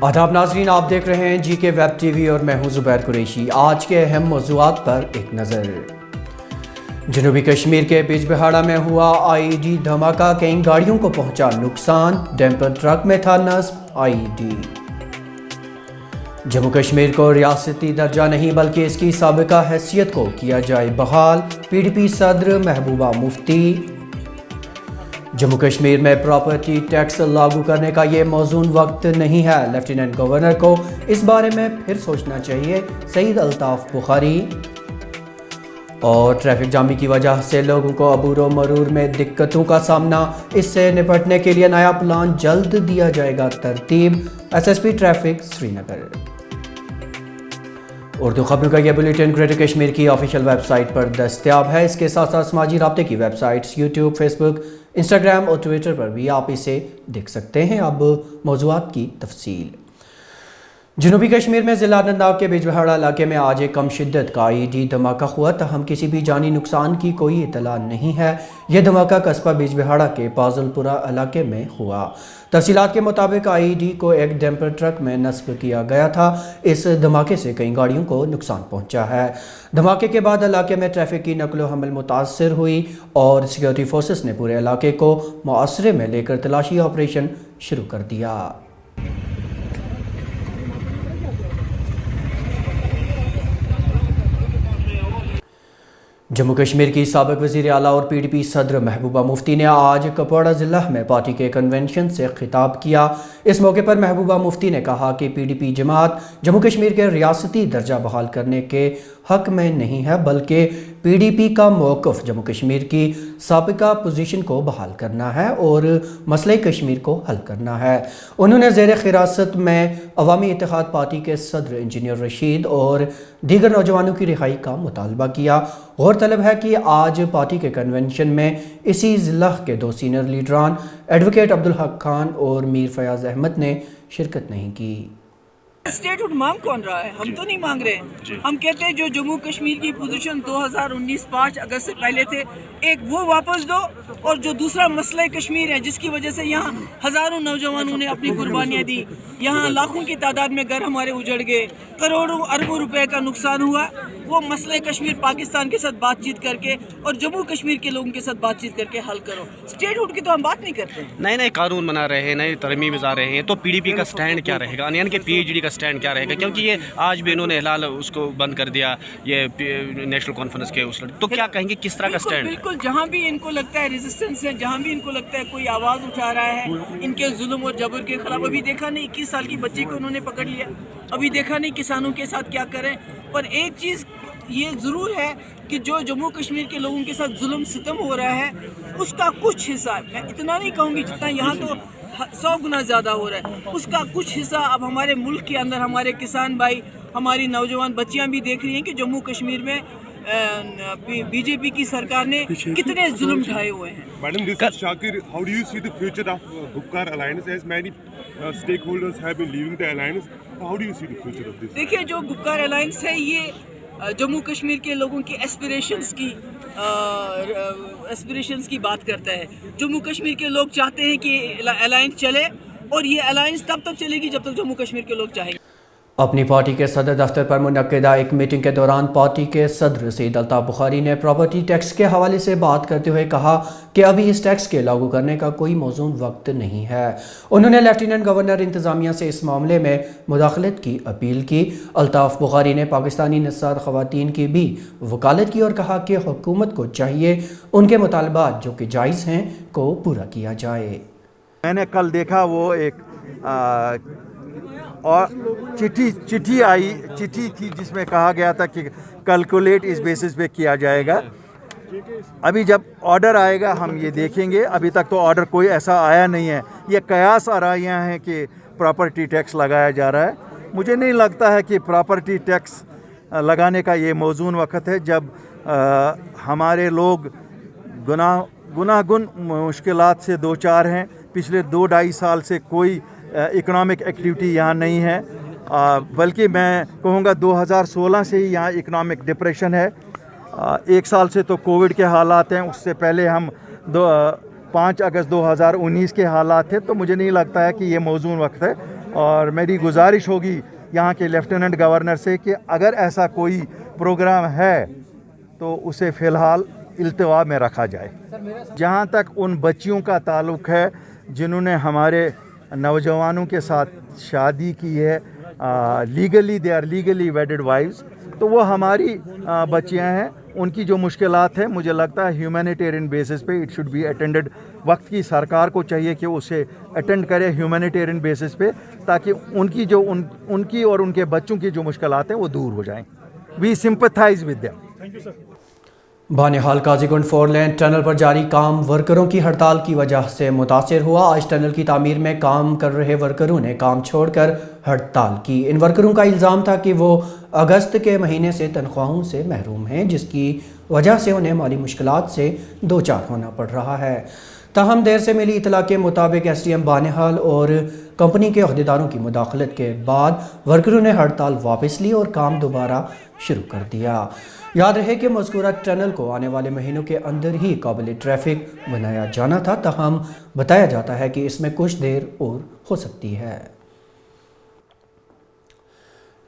आदाब नाजरीन, आप देख रहे हैं जी के वेब टीवी और मैं हूं जुबैर कुरैशी। आज के अहम मौज़ूआत पर एक नज़र। जनूबी कश्मीर के बिजबिहाड़ा में हुआ आईईडी धमाका, कई गाड़ियों को पहुंचा नुकसान, डैम्पर ट्रक में था नस्ब आईईडी। जम्मू कश्मीर को रियासती दर्जा नहीं बल्कि इसकी साबिका हैसियत को किया जाए बहाल, पीडीपी सदर महबूबा मुफ्ती। जम्मू कश्मीर में प्रॉपर्टी टैक्स लागू करने का ये मौजून वक्त नहीं है, लेफ्टिनेंट गवर्नर को इस बारे में फिर सोचना चाहिए, सईद अल्ताफ बुखारी। और ट्रैफिक जाम की वजह से लोगों को अबूर मरूर में दिक्कतों का सामना, इससे निपटने के लिए नया प्लान जल्द दिया जाएगा तरतीब, एसएसपी ट्रैफिक श्रीनगर। उर्दू खबरों का यह बुलेटिन ग्रेटर कश्मीर की ऑफिशियल वेबसाइट पर दस्तयाब है। इसके साथ साथ समाजी राब्ते की वेबसाइट्स यूट्यूब, फेसबुक, इंस्टाग्राम और ट्विटर पर भी आप इसे देख सकते हैं। अब मौज़ूआत की तफसील। जनूबी कश्मीर में ज़िला अनंतनाग के बिजबिहाड़ा इलाके में आज एक कम शिद्दत का आईईडी धमाका हुआ, तहम किसी भी जानी नुकसान की कोई इतला नहीं है। यह धमाका कस्बा बिजबिहाड़ा के पाजुलपुरा इलाके में हुआ। तफसीलात के मुताबिक आईईडी को एक डैम्पर ट्रक में नस्ब किया गया था। इस धमाके से कई गाड़ियों को नुकसान पहुंचा है। धमाके के बाद इलाके में ट्रैफिक की नकलो हमल मुतासर हुई और सिक्योरिटी फोर्सेस ने पूरे इलाके को मुआसरे में लेकर तलाशी ऑपरेशन शुरू कर दिया। जम्मू कश्मीर की साबिक वज़ीर आला और पीडीपी सदर महबूबा मुफ्ती ने आज कपवाड़ा ज़िला में पार्टी के कन्वेंशन से खिताब किया। इस मौके पर महबूबा मुफ्ती ने कहा कि पीडीपी जमात जम्मू कश्मीर के रियासती दर्जा बहाल करने के हक में नहीं है, बल्कि पीडीपी का मौक़िफ़ जम्मू कश्मीर की साबिका पोजीशन को बहाल करना है और मसले कश्मीर को हल करना है। उन्होंने ज़ेर हिरासत में अवामी इत्तेहाद पार्टी के सदर इंजीनियर रशीद और दीगर नौजवानों की रिहाई का मुतालबा किया। गौरतलब है कि आज पार्टी के कन्वेंशन में इसी ज़िला के दो सीनियर लीडरान एडवोकेट अब्दुल हक खान और मीर फयाज अहमद ने शिरकत नहीं की। स्टेटहुड मांग कौन रहा है? हम तो नहीं मांग रहे। हम कहते हैं जो जम्मू कश्मीर की पोजीशन 2019 5 अगस्त से पहले थे, एक वो वापस दो, और जो दूसरा मसला कश्मीर है जिसकी वजह से यहाँ हज़ारों नौजवानों ने अपनी कुर्बानियाँ दी, यहाँ लाखों की तादाद में घर हमारे उजड़ गए, करोड़ों अरबों रुपए का नुकसान हुआ, वो मसला कश्मीर पाकिस्तान के साथ बातचीत करके और जम्मू कश्मीर के लोगों के साथ बातचीत करके हल करो। स्टेटहुड की तो हम बात नहीं करते। नए नए कानून बना रहे हैं, नए तरमीम ला रहे हैं, तो पीडीपी का स्टैंड क्या रहेगा, यानी कि पीएचडी का स्टैंड क्या रहेगा? क्योंकि ये आज भी इन्होंने हिलाल उसको बंद कर दिया, ये नेशनल कॉन्फ्रेंस के उस, तो क्या कहेंगे किस तरह का स्टैंड? बिल्कुल, जहाँ भी इनको लगता है रेजिस्टेंस है, जहाँ भी इनको लगता है कोई आवाज़ उठा रहा है इनके जुल्म और जबर के खिलाफ, अभी देखा नहीं 21 साल की बच्ची को उन्होंने पकड़ लिया, अभी देखा नहीं किसानों के साथ क्या करें। पर एक चीज़ ये ज़रूर है कि जो जम्मू कश्मीर के लोगों के साथ जुल्म सितम हो रहा है उसका कुछ हिस्सा, मैं इतना नहीं कहूँगी जितना यहाँ तो 100 गुना ज़्यादा हो रहा है, उसका कुछ हिस्सा अब हमारे मुल्क के अंदर हमारे किसान भाई, हमारी नौजवान बच्चियाँ भी देख रही हैं कि जम्मू कश्मीर में बीजेपी की सरकार ने कितने जुल्म ढाए हुए हैं। Madam, this is Shakir. How do you see the future of Gupkar alliance as many stakeholders have been leaving the alliance? How do you see the future of this? देखिए, जो गुपकार अलायंस है ये जम्मू कश्मीर के लोगों की एस्पिरेशंस की बात करता है। जम्मू कश्मीर के लोग चाहते हैं कि अलायंस चले, और ये अलायंस तब तक चलेगी जब तक जम्मू कश्मीर के लोग चाहेंगे। अपनी पार्टी के सदर दफ्तर पर मुनक्किदा एक मीटिंग के दौरान पार्टी के सदर सईद अल्ताफ बुखारी ने प्रॉपर्टी टैक्स के हवाले से बात करते हुए कहा कि अभी इस टैक्स के लागू करने का कोई मौजून वक्त नहीं है। उन्होंने लेफ्टिनेंट गवर्नर इंतज़ामिया से इस मामले में मुदाखलत की अपील की। अल्ताफ बुखारी ने पाकिस्तानी निस्सार ख़वातीन की भी वकालत की और कहा कि हुकूमत को चाहिए उनके मुतालबात जो कि जायज़ हैं को पूरा किया जाए। मैंने कल देखा वो एक और चिट्ठी थी जिसमें कहा गया था कि कैलकुलेट इस बेसिस पे किया जाएगा। अभी जब ऑर्डर आएगा हम ये देखेंगे। अभी तक तो ऑर्डर कोई ऐसा आया नहीं है। ये कयास आराइयाँ हैं कि प्रॉपर्टी टैक्स लगाया जा रहा है। मुझे नहीं लगता है कि प्रॉपर्टी टैक्स लगाने का ये मौजून वक्त है जब हमारे लोग गुनागुन मुश्किलात से दो चार हैं। पिछले 2-2.5 साल से कोई इकोनॉमिक एक्टिविटी यहाँ नहीं है, बल्कि मैं कहूँगा 2016 से ही यहाँ इकोनॉमिक डिप्रेशन है। 1 साल से तो कोविड के हालात हैं, उससे पहले हम 5 अगस्त 2019 के हालात थे। तो मुझे नहीं लगता है कि ये मौजून वक्त है اور میری گزارش ہوگی یہاں کے لیفٹیننٹ گورنر سے کہ اگر ایسا کوئی پروگرام ہے تو اسے فی الحال التوا میں رکھا جائے. جہاں تک ان بچیوں کا تعلق ہے جنہوں نے ہمارے نوجوانوں کے ساتھ شادی کی ہے, legally they are legally wedded wives, تو وہ ہماری بچیاں ہیں. ان کی جو مشکلات ہیں مجھے لگتا ہے ہیومینیٹیرین بیسس پہ اٹ شوڈ بی اٹینڈڈ. وقت کی سرکار کو چاہیے کہ اسے اٹینڈ کرے ہیومینیٹیرین بیسس پہ, تاکہ ان کی اور ان کے بچوں کی جو مشکلات ہیں وہ دور ہو جائیں. وی sympathise with them. Banihal Qazi گنڈ 4 lane tunnel پر جاری کام ورکروں کی ہڑتال کی وجہ سے متاثر ہوا. آج ٹنل کی تعمیر میں کام کر رہے ورکروں نے کام چھوڑ کر ہڑتال کی. ان ورکروں کا الزام تھا کہ وہ اگست کے مہینے سے تنخواہوں سے محروم ہیں, جس کی وجہ سے انہیں مالی مشکلات سے دوچار ہونا پڑ رہا ہے. تاہم دیر سے ملی اطلاع کے مطابق ایس ڈی ایم بانہال اور کمپنی کے عہدیداروں کی مداخلت کے بعد ورکروں نے ہڑتال واپس لی اور کام دوبارہ شروع کر دیا. یاد رہے کہ مذکورہ ٹنل کو آنے والے مہینوں کے اندر ہی قابل ٹریفک بنایا جانا تھا, تاہم بتایا جاتا ہے کہ اس میں کچھ دیر اور ہو سکتی ہے.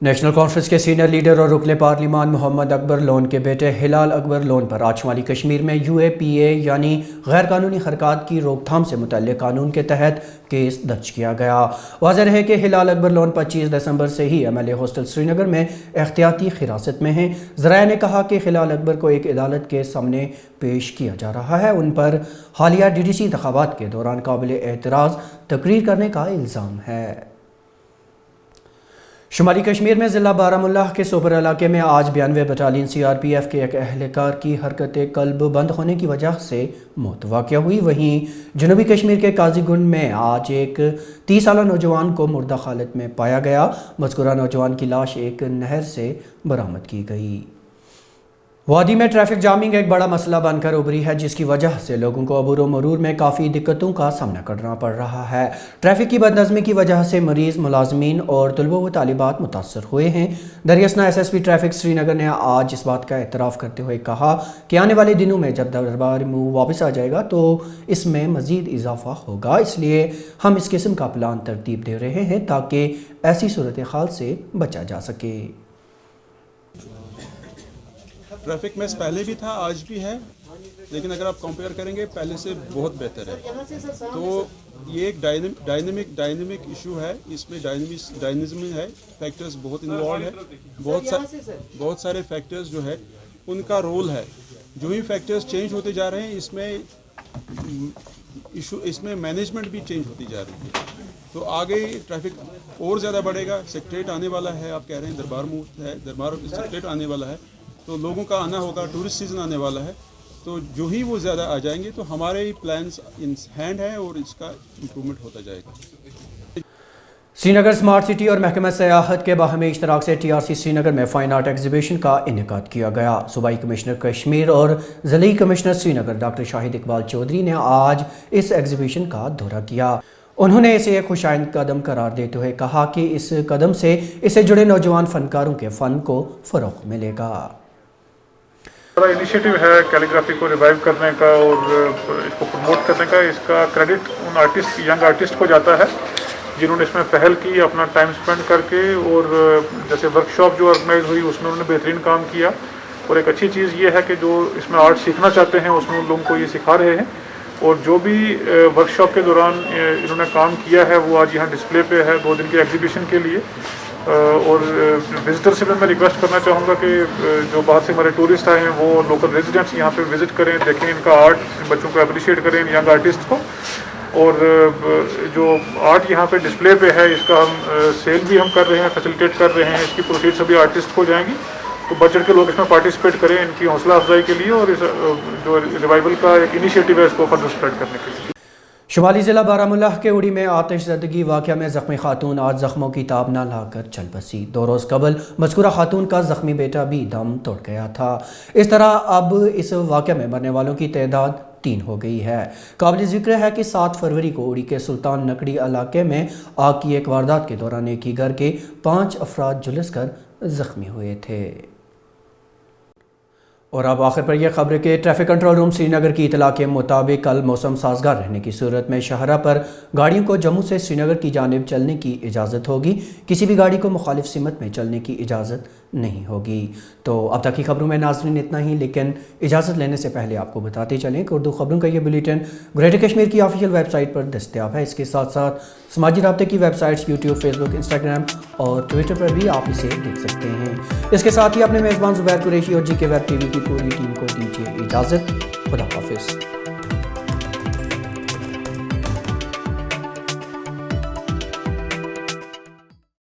نیشنل کانفرنس کے سینئر لیڈر اور رکن پارلیمان محمد اکبر لون کے بیٹے ہلال اکبر لون پر آج شمالی کشمیر میں یو اے پی اے یعنی غیر قانونی حرکات کی روک تھام سے متعلق قانون کے تحت کیس درج کیا گیا. واضح رہے کہ ہلال اکبر لون 25 دسمبر سے ہی ایم ایل اے ہاسٹل سری نگر میں احتیاطی حراست میں ہیں. ذرائع نے کہا کہ ہلال اکبر کو ایک عدالت کے سامنے پیش کیا جا رہا ہے. ان پر حالیہ ڈی ڈی سی انتخابات کے دوران قابل اعتراض تقریر کرنے کا الزام ہے. شمالی کشمیر میں ضلع بارہمولہ کے سوپر علاقے میں آج 92 battalion C R P F کے ایک اہلکار کی حرکت قلب بند ہونے کی وجہ سے موت واقع ہوئی. وہیں جنوبی کشمیر کے قاضی گنڈ میں آج ایک 30 سالہ نوجوان کو مردہ حالت میں پایا گیا. مذکورہ نوجوان کی لاش ایک نہر سے برآمد کی گئی. وادی میں ٹریفک جامنگ ایک بڑا مسئلہ بن کر ابھری ہے, جس کی وجہ سے لوگوں کو عبور و مرور میں کافی دقتوں کا سامنا کرنا پڑ رہا ہے. ٹریفک کی بدنظمی کی وجہ سے مریض, ملازمین اور طلبہ و طالبات متاثر ہوئے ہیں. دریاسنا ایس ایس پی ٹریفک سری نگر نے آج اس بات کا اعتراف کرتے ہوئے کہا کہ آنے والے دنوں میں جب دربار مو واپس آ جائے گا تو اس میں مزید اضافہ ہوگا. اس لیے ہم اس قسم کا پلان ترتیب دے رہے ہیں تاکہ ایسی صورتحال سے بچا جا سکے. ٹریفک میس پہلے بھی تھا, آج بھی ہے, لیکن اگر آپ کمپیئر کریں گے پہلے سے بہت بہتر ہے. تو یہ ایک ڈائنمک ایشو ہے, اس میں ڈائنمزم ہے, فیکٹرز بہت انوالو ہے, بہت سارے فیکٹرز جو ہے ان کا رول ہے. جو ہی فیکٹرز چینج ہوتے جا رہے ہیں اس میں مینجمنٹ بھی چینج ہوتی جا رہی ہے. تو آگے ٹریفک اور زیادہ بڑھے گا. سیکریٹریٹ آنے والا ہے, آپ کہہ رہے ہیں دربار مو ہے, دربار سیکریٹریٹ آنے والا ہے, تو لوگوں کا آنا ہوگا, ٹورسٹ سیزن آنے والا ہے. تو جو ہی وہ زیادہ آ جائیں گے تو ہمارے پلانس ان ہینڈ ہیں اور اس کا امپرومنٹ ہوتا جائے گا. سری نگر اسمارٹ سٹی اور محکمہ سیاحت کے باہمی اشتراک سے ٹی آر سی سری نگر میں فائن آرٹ ایگزیبیشن کا انعقاد کیا گیا. صوبائی کمشنر کشمیر اور ضلعی کمشنر سری نگر ڈاکٹر شاہد اقبال چودھری نے آج اس ایگزیبیشن کا دورہ کیا. انہوں نے اسے ایک خوشائند قدم قرار دیتے ہوئے کہا کہ اس قدم سے اسے جڑے نوجوان فنکاروں کے فن کو فروغ ملے گا. بڑا انیشیٹو ہے کیلیگرافی کو ریوائیو کرنے کا اور اس کو پروموٹ کرنے کا. اس کا کریڈٹ ان آرٹسٹ, ینگ آرٹسٹ کو جاتا ہے جنہوں نے اس میں پہل کی, اپنا ٹائم سپینڈ کر کے. اور جیسے ورک شاپ جو آرگنائز ہوئی اس میں انہوں نے بہترین کام کیا. اور ایک اچھی چیز یہ ہے کہ جو اس میں آرٹ سیکھنا چاہتے ہیں اس میں ان لوگوں کو یہ سکھا رہے ہیں. اور جو بھی ورک شاپ کے دوران انہوں نے کام کیا ہے وہ آج یہاں ڈسپلے پہ ہے 2 دن کی ایگزیبیشن کے لیے. اور وزٹر سے بھی میں ریکویسٹ کرنا چاہوں گا کہ جو باہر سے ہمارے ٹورسٹ آئے ہیں وہ لوکل ریزیڈنٹس یہاں پہ وزٹ کریں, دیکھیں ان کا آرٹ, بچوں کو اپریشیٹ کریں, ینگ آرٹسٹ کو. اور جو آرٹ یہاں پہ ڈسپلے پہ ہے اس کا ہم سیل بھی ہم کر رہے ہیں, فیسیلیٹیٹ کر رہے ہیں. اس کی پروسیڈ سبھی آرٹسٹ کو جائیں گی, تو بڑھ چڑھ کے لوگ اس میں پارٹیسپیٹ کریں ان کی حوصلہ افزائی کے لیے اور اس جو ریوائول کا ایک انیشیٹو ہے اس کو فردر اسپریڈ کرنے کے لیے. شمالی ضلع بارہمولہ کے اڑی میں آتش زدگی واقعہ میں زخمی خاتون آج زخموں کی تاب نہ لا کر چل بسی. 2 روز قبل مذکورہ خاتون کا زخمی بیٹا بھی دم توڑ گیا تھا. اس طرح اب اس واقعہ میں مرنے والوں کی تعداد 3 ہو گئی ہے. قابل ذکر ہے کہ 7 فروری کو اڑی کے سلطان نکڑی علاقے میں آگ کی ایک واردات کے دوران ایک ہی گھر کے 5 افراد جھلس کر زخمی ہوئے تھے. और अब आखिर पर यह खबर कि ट्रैफिक कंट्रोल रूम श्रीनगर की इतला के मुताबिक कल मौसम साजगार रहने की सूरत में शाहरा पर गाड़ियों को जम्मू से श्रीनगर की जानिब चलने की इजाज़त होगी। किसी भी गाड़ी को मुखालिफ सिमत में चलने की इजाज़त नहीं होगी। तो अब तक की खबरों में नाज़रीन इतना ही, लेकिन इजाज़त लेने से पहले आपको बताते चलें कि उर्दू खबरों का ये बुलेटिन ग्रेटर कश्मीर की ऑफिशियल वेबसाइट पर दस्तयाब है। इसके साथ साथ समाजी राब्ते की वेबसाइट्स यूट्यूब, फेसबुक, इंस्टाग्राम और ट्विटर पर भी आप इसे देख सकते हैं। इसके साथ ही अपने मेज़बान ज़ुबैर कुरैशी और जी के वेब टीवी की पूरी टीम को दीजिए इजाज़त। खुदा हाफिज़।